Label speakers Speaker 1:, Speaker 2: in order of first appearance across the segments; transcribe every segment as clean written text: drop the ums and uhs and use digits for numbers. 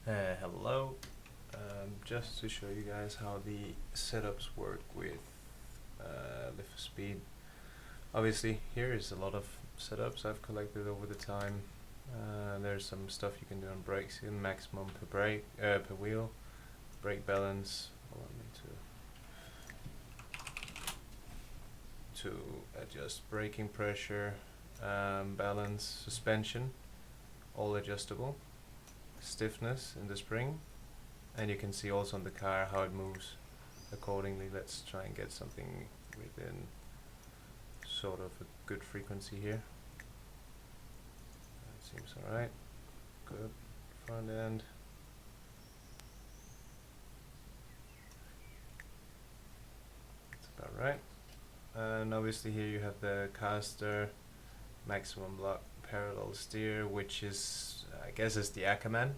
Speaker 1: Hello. Just to show you guys how the setups work with LFS speed. Obviously, here is a lot of setups I've collected over the time. There's some stuff you can do on brakes in maximum per brake per wheel, brake balance. Allow me to adjust braking pressure, balance, suspension, all adjustable, stiffness in the spring. And you can see also on the car how it moves accordingly. Let's try and get something within sort of a good frequency here. That seems alright. Good. Front end. That's about right. And obviously here you have the caster, maximum lock, parallel steer, which is, I guess, is the Ackerman.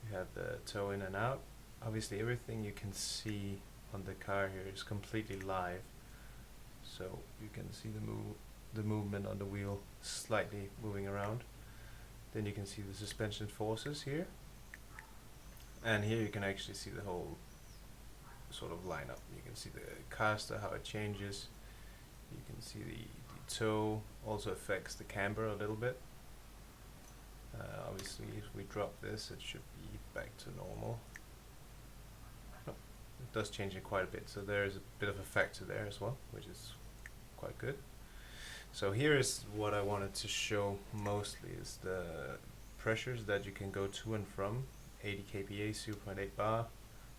Speaker 1: You have the toe in and out. Obviously everything you can see on the car here is completely live, so you can see the movement on the wheel slightly moving around. Then you can see the suspension forces here, and here you can actually see the whole sort of lineup. You can see the caster, how it changes. You can see the toe also affects the camber a little bit. Obviously if we drop this, it should be back to normal. No, it does change it quite a bit, so there is a bit of a factor there as well, which is quite good. So here is what I wanted to show mostly, is the pressures that you can go to and from 80 kPa, 0.8 bar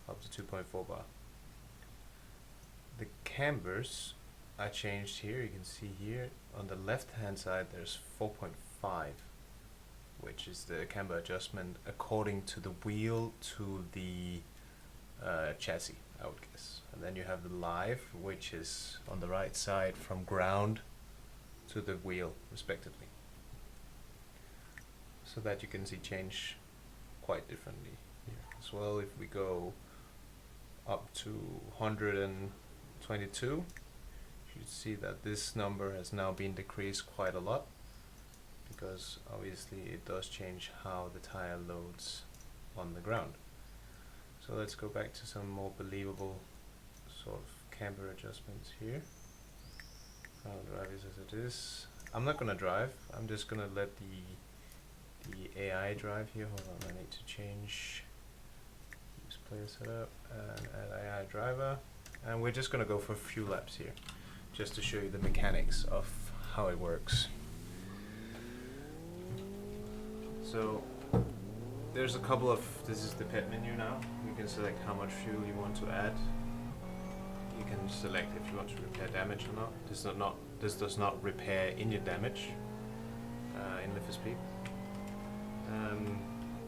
Speaker 1: up to 2.4 bar. The cambers I changed here. You can see here on the left hand side there's 4.5, which is the camber adjustment according to the wheel to the chassis, I would guess. And then you have the live, which is on the right side from ground to the wheel respectively, so that you can see change quite differently here as well. If we go up to 122, you should see that this number has now been decreased quite a lot, because obviously it does change how the tire loads on the ground. So let's go back to some more believable sort of camber adjustments here. I'll drive this as it is. I'm not gonna drive, I'm just gonna let the AI drive here. Hold on, I need to change use player setup and add AI driver, and we're just gonna go for a few laps here just to show you the mechanics of how it works. So there's a couple of, this is the pet menu now. You can select how much fuel you want to add. You can select if you want to repair damage or not. This does not repair injured damage in LFS speed.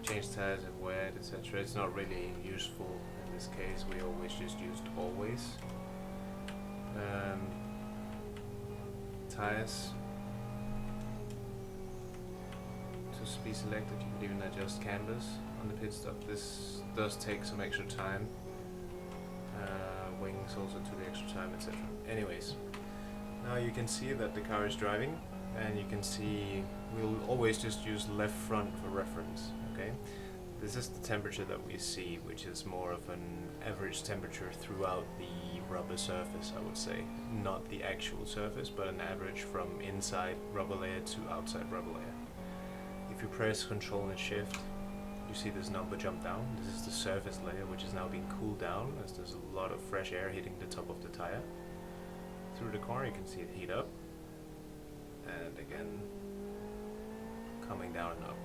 Speaker 1: Change tires if wet, etc. It's not really useful in this case. We always just used always. Tires to be selected. You can even adjust cambers on the pit stop. This does take some extra time. Wings also to the extra time, etc. Anyways, now you can see that the car is driving, and you can see we'll always just use left front for reference. Okay, this is the temperature that we see, which is more of an average temperature throughout the rubber surface, I would say. Not the actual surface, but an average from inside rubber layer to outside rubber layer. If you press Control and Shift, you see this number jump down. This is the surface layer, which is now being cooled down as there's a lot of fresh air hitting the top of the tire. Through the corner you can see it heat up, and again coming down and up.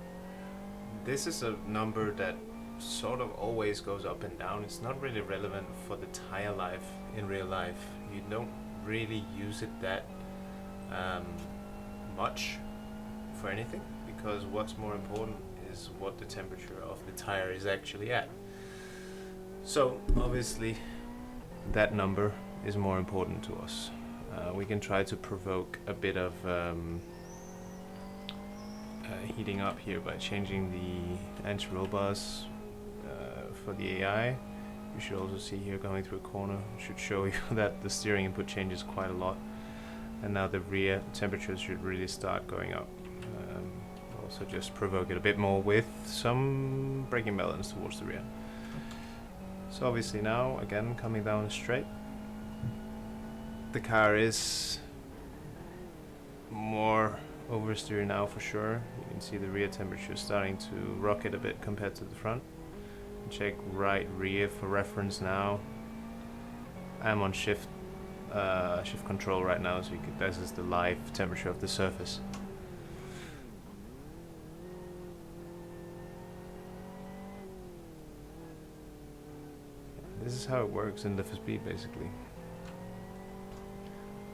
Speaker 1: This is a number that sort of always goes up and down. It's not really relevant for the tire life in real life. You don't really use it that much for anything, because what's more important is what the temperature of the tire is actually at. So obviously that number is more important to us. We can try to provoke a bit of heating up here by changing the anti-roll bars for the AI. You should also see here coming through a corner, should show you that the steering input changes quite a lot, and now the rear temperatures should really start going up. So just provoke it a bit more with some braking balance towards the rear. So obviously now, again, coming down straight, the car is more oversteer now for sure. You can see the rear temperature starting to rocket a bit compared to the front. Check right rear for reference now. I'm on shift control right now, so this is the live temperature of the surface. This is how it works in LFS basically.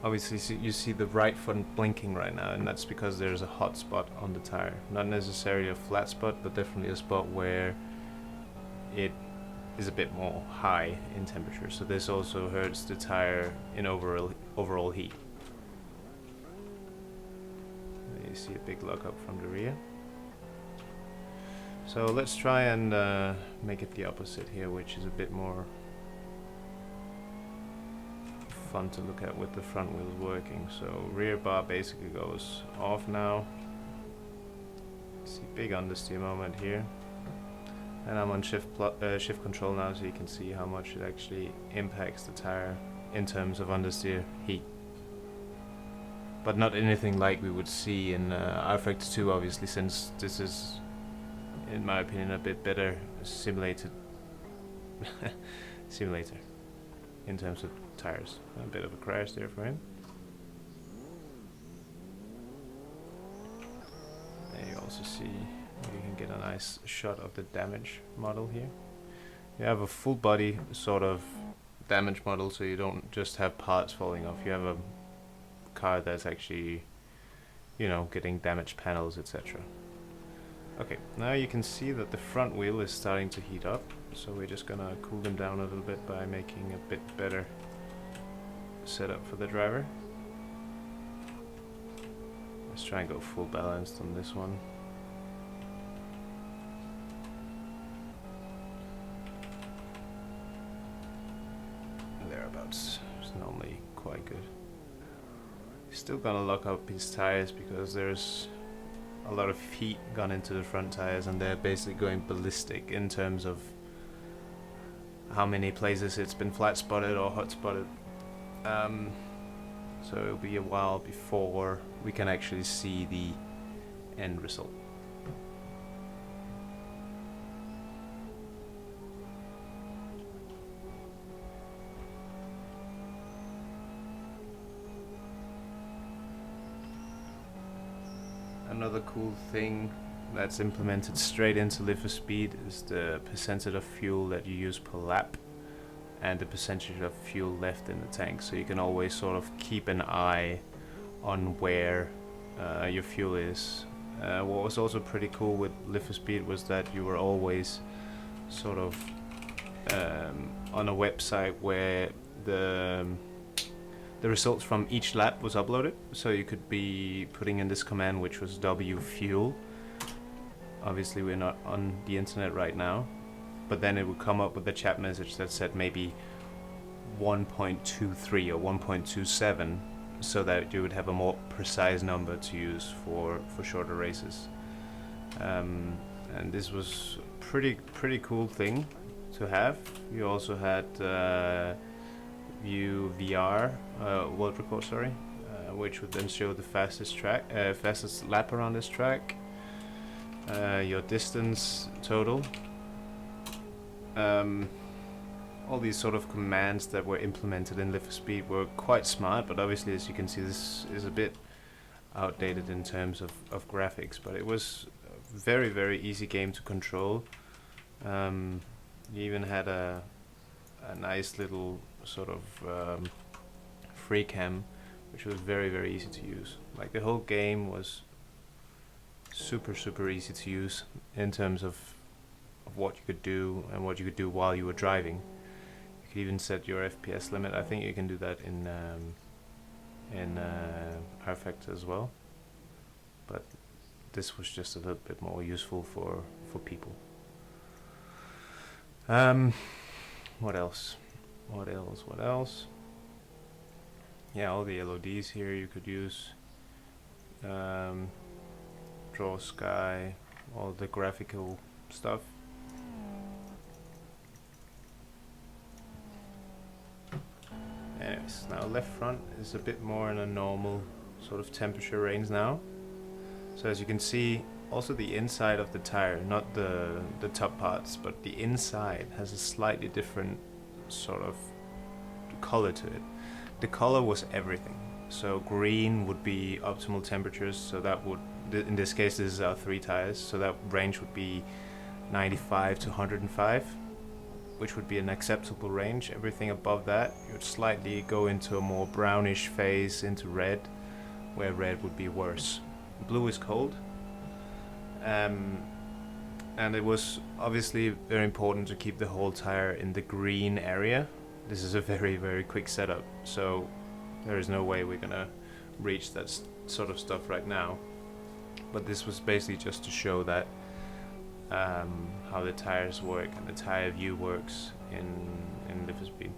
Speaker 1: Obviously you see the right front blinking right now, and that's because there's a hot spot on the tire. Not necessarily a flat spot, but definitely a spot where it is a bit more high in temperature. So this also hurts the tire in overall heat. You see a big lockup from the rear. So let's try and make it the opposite here, which is a bit more fun to look at with the front wheels working. So rear bar basically goes off now. See big understeer moment here, and I'm on shift control now, so you can see how much it actually impacts the tire in terms of understeer heat. But not anything like we would see in rFactor 2, obviously, since this is, in my opinion, a bit better simulator in terms of tires. A bit of a crash there for him. There you also see, you can get a nice shot of the damage model here. You have a full body sort of damage model, so you don't just have parts falling off. You have a car that's actually, you know, getting damaged panels, etc. Okay, now you can see that the front wheel is starting to heat up, so we're just gonna cool them down a little bit by making a bit better setup for the driver. Let's try and go full balanced on this one. Thereabouts. It's normally quite good. Still gonna lock up his tires because there's a lot of heat gone into the front tires, and they're basically going ballistic in terms of how many places it's been flat spotted or hot spotted. So it'll be a while before we can actually see the end result. Another cool thing that's implemented straight into LFS is the percentage of fuel that you use per lap and the percentage of fuel left in the tank, so you can always sort of keep an eye on where your fuel is. What was also pretty cool with LFS was that you were always sort of on a website where the results from each lap was uploaded, so you could be putting in this command, which was wfuel. Obviously we're not on the internet right now, but then it would come up with a chat message that said maybe 1.23 or 1.27, so that you would have a more precise number to use for shorter races. And this was pretty cool thing to have. You also had view VR world record, sorry, which would then show the fastest lap around this track, your distance total. All these sort of commands that were implemented in LFS were quite smart, but obviously, as you can see, this is a bit outdated in terms of graphics, but it was a very easy game to control. You even had a nice little sort of free cam, which was very easy to use. Like, the whole game was super easy to use in terms of what you could do and what you could do while you were driving. You could even set your FPS limit. I think you can do that in rFactor as well, but this was just a little bit more useful for people. What else? Yeah, all the LODs here you could use. Trying draw sky, all the graphical stuff. Anyways, now left front is a bit more in a normal sort of temperature range now. So as you can see, also the inside of the tire, not the top parts, but the inside has a slightly different sort of color to it. The color was everything. So green would be optimal temperatures, so that would, in this case this is our 3 tires, so that range would be 95 to 105, which would be an acceptable range. Everything above that, you would slightly go into a more brownish phase, into red, where red would be worse. Blue is cold, and it was obviously very important to keep the whole tire in the green area. This is a very, very quick setup, so there is no way we're gonna reach that sort of stuff right now. But this was basically just to show that how the tires work and the tire view works in LFS.